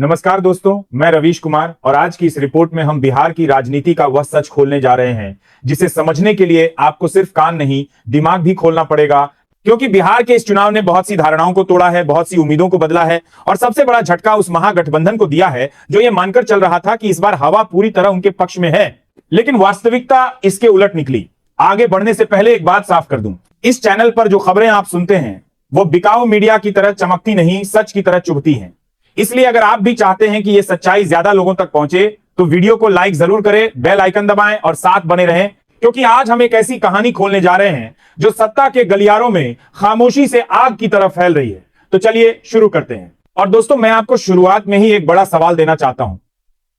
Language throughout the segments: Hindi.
नमस्कार दोस्तों, मैं रवीश कुमार और आज की इस रिपोर्ट में हम बिहार की राजनीति का वह सच खोलने जा रहे हैं जिसे समझने के लिए आपको सिर्फ कान नहीं दिमाग भी खोलना पड़ेगा। क्योंकि बिहार के इस चुनाव ने बहुत सी धारणाओं को तोड़ा है, बहुत सी उम्मीदों को बदला है और सबसे बड़ा झटका उस महागठबंधन को दिया है जो ये मानकर चल रहा था कि इस बार हवा पूरी तरह उनके पक्ष में है, लेकिन वास्तविकता इसके उलट निकली। आगे बढ़ने से पहले एक बात साफ कर दूं, इस चैनल पर जो खबरें आप सुनते हैं वो बिकाऊ मीडिया की तरह चमकती नहीं, सच की तरह चुभती हैं। इसलिए अगर आप भी चाहते हैं कि यह सच्चाई ज्यादा लोगों तक पहुंचे तो वीडियो को लाइक जरूर करें, बेल आइकन दबाएं और साथ बने रहें, क्योंकि आज हम एक ऐसी कहानी खोलने जा रहे हैं जो सत्ता के गलियारों में खामोशी से आग की तरफ फैल रही है। तो चलिए शुरू करते हैं। और दोस्तों, मैं आपको शुरुआत में ही एक बड़ा सवाल देना चाहता हूं।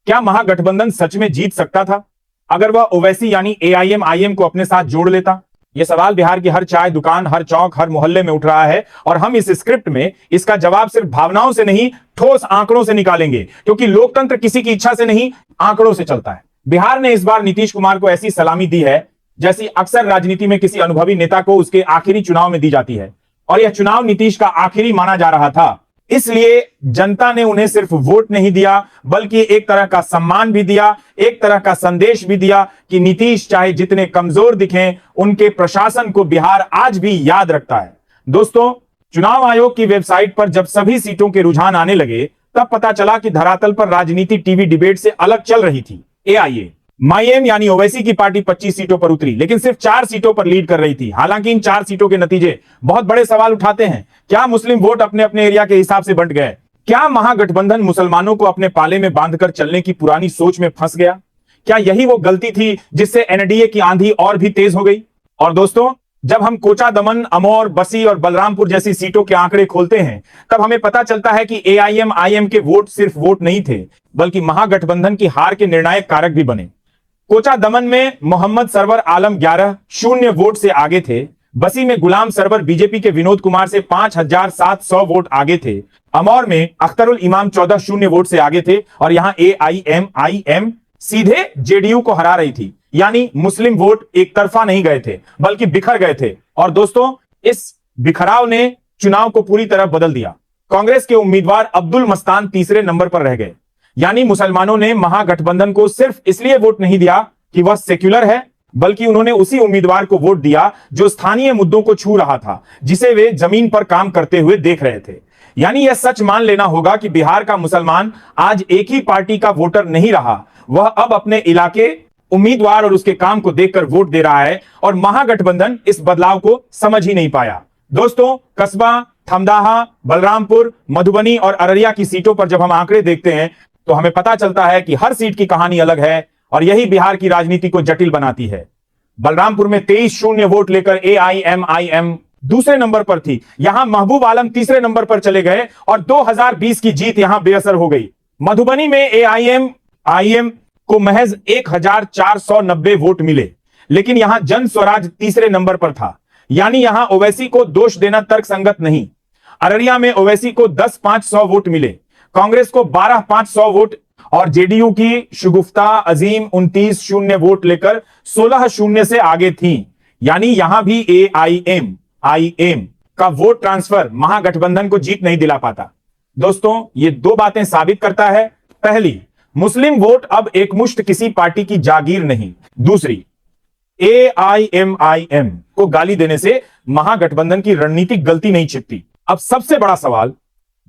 क्या महागठबंधन सच में जीत सकता था अगर वह ओवैसी यानी एआईएम-आईएम को अपने साथ जोड़ लेता? यह सवाल बिहार की हर चाय दुकान, हर चौक, हर मोहल्ले में उठ रहा है और हम इस स्क्रिप्ट में इसका जवाब सिर्फ भावनाओं से नहीं, ठोस आंकड़ों से निकालेंगे, क्योंकि लोकतंत्र किसी की इच्छा से नहीं, आंकड़ों से चलता है। बिहार ने इस बार नीतीश कुमार को ऐसी सलामी दी है जैसी अक्सर राजनीति में किसी अनुभवी नेता को उसके आखिरी चुनाव में दी जाती है, और यह चुनाव नीतीश का आखिरी माना जा रहा था। इसलिए जनता ने उन्हें सिर्फ वोट नहीं दिया बल्कि एक तरह का सम्मान भी दिया, एक तरह का संदेश भी दिया कि नीतीश चाहे जितने कमजोर दिखें, उनके प्रशासन को बिहार आज भी याद रखता है। दोस्तों, चुनाव आयोग की वेबसाइट पर जब सभी सीटों के रुझान आने लगे तब पता चला कि धरातल पर राजनीति टीवी डिबेट से अलग चल रही थी। एआईएम यानी ओवैसी की पार्टी 25 सीटों पर उतरी, लेकिन सिर्फ 4 सीटों पर लीड कर रही थी। हालांकि इन 4 सीटों के नतीजे बहुत बड़े सवाल उठाते हैं। क्या मुस्लिम वोट अपने अपने एरिया के हिसाब से बंट गए? क्या महागठबंधन मुसलमानों को अपने पाले में बांधकर चलने की पुरानी सोच में फंस गया? क्या यही वो गलती थी जिससे एनडीए की आंधी और भी तेज हो गई? और दोस्तों, जब हम कोचा दमन, अमौर, बसी और बलरामपुर जैसी सीटों के आंकड़े खोलते हैं तब हमें पता चलता है कि एआईएम-आईएम के वोट सिर्फ वोट नहीं थे बल्कि महागठबंधन की हार के निर्णायक कारक भी बने। कोचा दमन में मोहम्मद सरवर आलम 11 शून्य वोट से आगे थे। बसी में गुलाम सरवर बीजेपी के विनोद कुमार से 5700 वोट आगे थे। अमौर में अख्तरुल इमाम 14 शून्य वोट से आगे थे और यहां एआईएम-आईएम सीधे जेडीयू को हरा रही थी, यानी मुस्लिम वोट एक तरफा नहीं गए थे बल्कि बिखर गए थे। और दोस्तों, इस बिखराव ने चुनाव को पूरी तरह बदल दिया। कांग्रेस के उम्मीदवार अब्दुल मस्तान तीसरे नंबर पर रह गए, यानी मुसलमानों ने महागठबंधन को सिर्फ इसलिए वोट नहीं दिया कि वह सेक्युलर है, बल्कि उन्होंने उसी उम्मीदवार को वोट दिया जो स्थानीय मुद्दों को छू रहा था, जिसे वे जमीन पर काम करते हुए देख रहे थे। यानी यह सच मान लेना होगा कि बिहार का मुसलमान आज एक ही पार्टी का वोटर नहीं रहा, वह अब अपने इलाके, उम्मीदवार और उसके काम को देखकर वोट दे रहा है, और महागठबंधन इस बदलाव को समझ ही नहीं पाया। दोस्तों, कस्बा, थमदाहा, बलरामपुर, मधुबनी और अररिया की सीटों पर जब हम आंकड़े देखते हैं तो हमें पता चलता है कि हर सीट की कहानी अलग है और यही बिहार की राजनीति को जटिल बनाती है। बलरामपुर में 23 शून्य वोट लेकर एआईएम-आईएम दूसरे नंबर पर थी। यहां महबूब आलम तीसरे नंबर पर चले गए और 2020 की जीत यहां बेअसर हो गई। मधुबनी में एआईएम-आईएम को महज 1490 वोट मिले, लेकिन यहां जन स्वराज तीसरे नंबर पर था, यानी यहां ओवैसी को दोष देना तर्कसंगत नहीं। अररिया में ओवैसी को 10,500 वोट मिले, कांग्रेस को 12,500 वोट और जेडीयू की शगुफ्ता अजीम 29 शून्य वोट लेकर 16 शून्य से आगे थी। यानी यहां भी एआईएम-आईएम का वोट ट्रांसफर महागठबंधन को जीत नहीं दिला पाता। दोस्तों, ये दो बातें साबित करता है। पहली, मुस्लिम वोट अब एकमुश्त किसी पार्टी की जागीर नहीं। दूसरी, एआईएम-आईएम को गाली देने से महागठबंधन की रणनीतिक गलती नहीं छिपती। अब सबसे बड़ा सवाल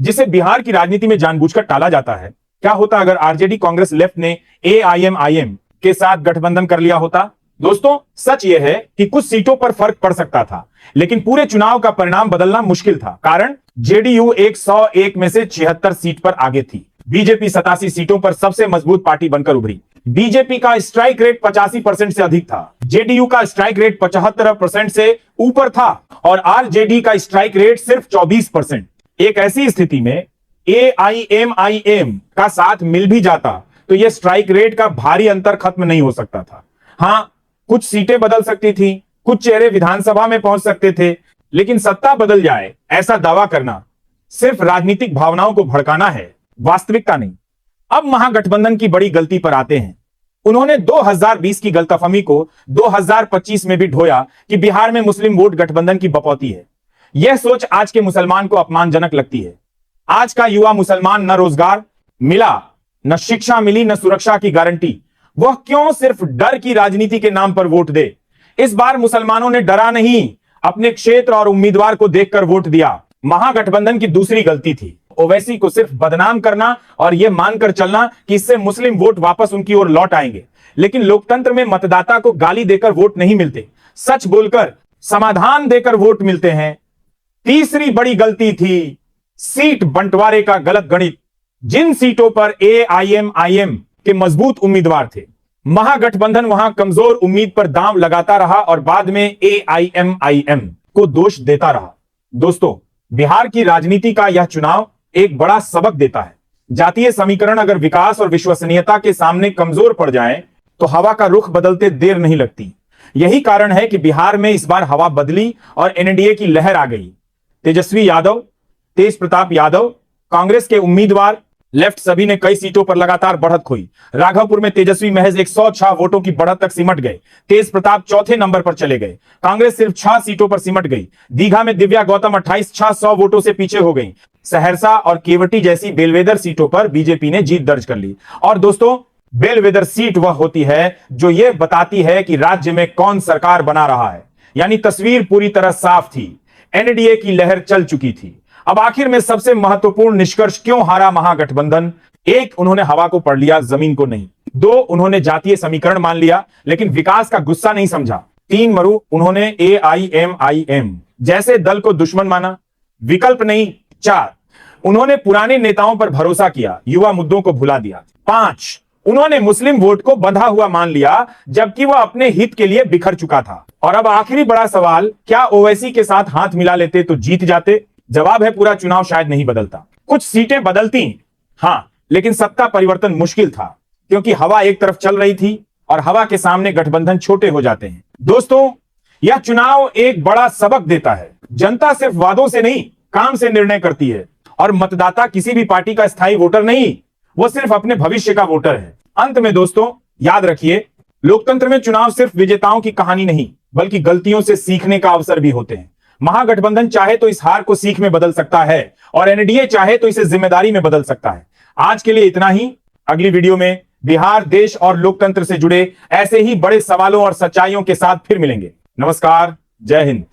जिसे बिहार की राजनीति में जानबूझकर टाला जाता है, क्या होता अगर आरजेडी, कांग्रेस, लेफ्ट ने एआईएम-आईएम के साथ गठबंधन कर लिया होता? दोस्तों, सच यह है कि कुछ सीटों पर फर्क पड़ सकता था, लेकिन पूरे चुनाव का परिणाम बदलना मुश्किल था। कारण, जेडीयू 101 में से 76 सीट पर आगे थी। बीजेपी 87 सीटों पर सबसे मजबूत पार्टी बनकर उभरी। बीजेपी का स्ट्राइक रेट 85% से अधिक था, जेडीयू का स्ट्राइक रेट 75% से ऊपर था और आरजेडी का स्ट्राइक रेट सिर्फ 24%। एक ऐसी स्थिति में एआईएम-आईएम का साथ मिल भी जाता तो यह स्ट्राइक रेट का भारी अंतर खत्म नहीं हो सकता था। हां, कुछ सीटें बदल सकती थी, कुछ चेहरे विधानसभा में पहुंच सकते थे, लेकिन सत्ता बदल जाए ऐसा दावा करना सिर्फ राजनीतिक भावनाओं को भड़काना है, वास्तविकता नहीं। अब महागठबंधन की बड़ी गलती पर आते हैं। उन्होंने 2020 की गलतफहमी को 2025 में भी ढोया कि बिहार में मुस्लिम वोट गठबंधन की बपौती है। यह सोच आज के मुसलमान को अपमानजनक लगती है। आज का युवा मुसलमान न रोजगार, मिला, न शिक्षा मिली, न सुरक्षा की गारंटी। वह क्यों सिर्फ डर की राजनीति के नाम पर वोट दे? इस बार मुसलमानों ने डरा नहीं, अपने क्षेत्र और उम्मीदवार को देखकर वोट दिया। महागठबंधन की दूसरी गलती थी ओवैसी को सिर्फ बदनाम करना और यह मानकर चलना कि इससे मुस्लिम वोट वापस उनकी ओर लौट आएंगे। लेकिन लोकतंत्र में मतदाता को गाली देकर वोट नहीं मिलते, सच बोलकर, समाधान देकर वोट मिलते हैं। तीसरी बड़ी गलती थी सीट बंटवारे का गलत गणित। जिन सीटों पर एआईएमआईएम के मजबूत उम्मीदवार थे, महागठबंधन वहां कमजोर उम्मीद पर दांव लगाता रहा और बाद में एआईएमआईएम को दोष देता रहा। दोस्तों, बिहार की राजनीति का यह चुनाव एक बड़ा सबक देता है। जातीय समीकरण अगर विकास और विश्वसनीयता के सामने कमजोर पड़ जाए तो हवा का रुख बदलते देर नहीं लगती। यही कारण है कि बिहार में इस बार हवा बदली और एनडीए की लहर आ गई। तेजस्वी यादव, तेज प्रताप यादव, कांग्रेस के उम्मीदवार, लेफ्ट सभी ने कई सीटों पर लगातार बढ़त खोई। राघवपुर में तेजस्वी महज 106 वोटों की बढ़त तक सिमट गए। तेज प्रताप चौथे नंबर पर चले गए। कांग्रेस सिर्फ 6 सीटों पर सिमट गई। दीघा में दिव्या गौतम 28,600 वोटों से पीछे हो गई। सहरसा और केवटी जैसी बेलवेदर सीटों पर बीजेपी ने जीत दर्ज कर ली। और दोस्तों, बेलवेदर सीट वह होती है जो यह बताती है कि राज्य में कौन सरकार बना रहा है। यानी तस्वीर पूरी तरह साफ थी, एनडीए की लहर चल चुकी थी। अब आखिर में सबसे महत्वपूर्ण निष्कर्ष क्यों हारा महागठबंधन? एक, उन्होंने हवा को पढ़ लिया, जमीन को नहीं। 2, उन्होंने जातीय समीकरण मान लिया लेकिन विकास का गुस्सा नहीं समझा। 3, मरु, उन्होंने एआईएमआईएम जैसे दल को दुश्मन माना, विकल्प नहीं। 4, उन्होंने पुराने नेताओं पर भरोसा किया, युवा मुद्दों को भुला दिया। 5, उन्होंने मुस्लिम वोट को बंधा हुआ मान लिया जबकि वह अपने हित के लिए बिखर चुका था। और अब आखिरी बड़ा सवाल, क्या ओवैसी के साथ हाथ मिला लेते तो जीत जाते? जवाब है, पूरा चुनाव शायद नहीं बदलता। कुछ सीटें बदलती, हां, लेकिन सत्ता परिवर्तन मुश्किल था क्योंकि हवा एक तरफ चल रही थी और हवा के सामने गठबंधन छोटे हो जाते हैं। दोस्तों, यह चुनाव एक बड़ा सबक देता है। जनता सिर्फ वादों से नहीं, काम से निर्णय करती है और मतदाता किसी भी पार्टी का स्थायी वोटर नहीं, वो सिर्फ अपने भविष्य का वोटर है। अंत में दोस्तों, याद रखिए, लोकतंत्र में चुनाव सिर्फ विजेताओं की कहानी नहीं बल्कि गलतियों से सीखने का अवसर भी होते हैं। महागठबंधन चाहे तो इस हार को सीख में बदल सकता है और एनडीए चाहे तो इसे जिम्मेदारी में बदल सकता है। आज के लिए इतना ही। अगली वीडियो में बिहार, देश और लोकतंत्र से जुड़े ऐसे ही बड़े सवालों और सच्चाइयों के साथ फिर मिलेंगे। नमस्कार, जय हिंद।